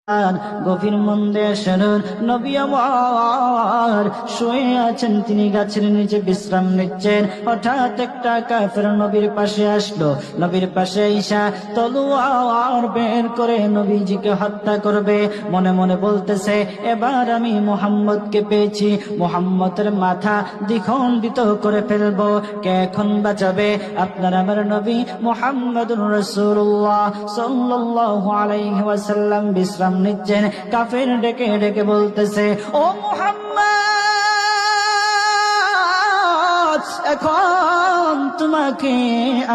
গভীর মন্দে শুনুন, নবী আমার শুয়ে আছেন, তিনি গাছের নিচে বিশ্রাম নিচ্ছেন। হঠাৎ একটা কাফের নবীর পাশে আসলো। নবীর পাশে ঈশা তলোয়ার বের করে নবীজিকে হত্যা করবে। মনে মনে বলতেছে, এবার আমি মুহাম্মদকে পেয়েছি, মুহাম্মদের মাথা দ্বিখণ্ডিত করে ফেলবো। কে এখন বাঁচাবে? আপনার আমার নবী মুহাম্মদুর রাসূলুল্লাহ সাল্লাল্লাহু আলাইহি ওয়াসাল্লাম বিশ্রাম নিচ্ছেন। কাফের ডেকে ডেকে বলতেছে, ও মুহাম্মদ, এখন তোমাকে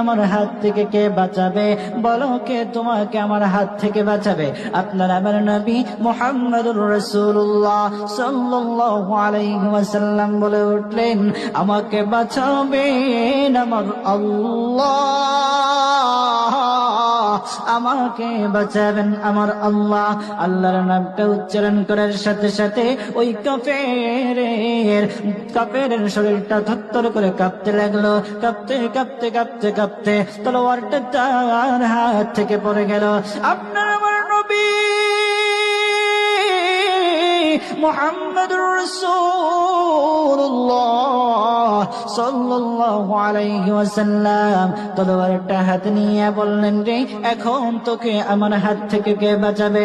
আমার হাত থেকে কে বাঁচাবে? বলো, কে তোমাকে আমার হাত থেকে বাঁচাবে? আপনার আমার নবী মুহাম্মদুর রাসূলুল্লাহ সাল্লাল্লাহু আলাইহি ওয়াসাল্লাম বলে উঠলেন, আমাকে বাঁচাবেন আমার আল্লাহ, আমাকে বাঁচাবেন আমার আল্লাহ। আল্লাহর নামটা উচ্চারণ করার সাথে সাথে ওই কাফেরের শরীরটা থরথর করে কাঁপতে লাগলো। কাঁপতে কাঁপতে কাঁপতে কাঁপতে তলোয়ারটা তার হাত থেকে পড়ে গেল। আপনার আমার নবী মুহাম্মদুর রাসূলুল্লাহ সাল্লাল্লাহু আলাইহি ওয়াসাল্লাম তলোয়ারটা হাতে নিয়ে বললেন, রে এখন তোকে আমার হাত থেকে কে বাঁচাবে?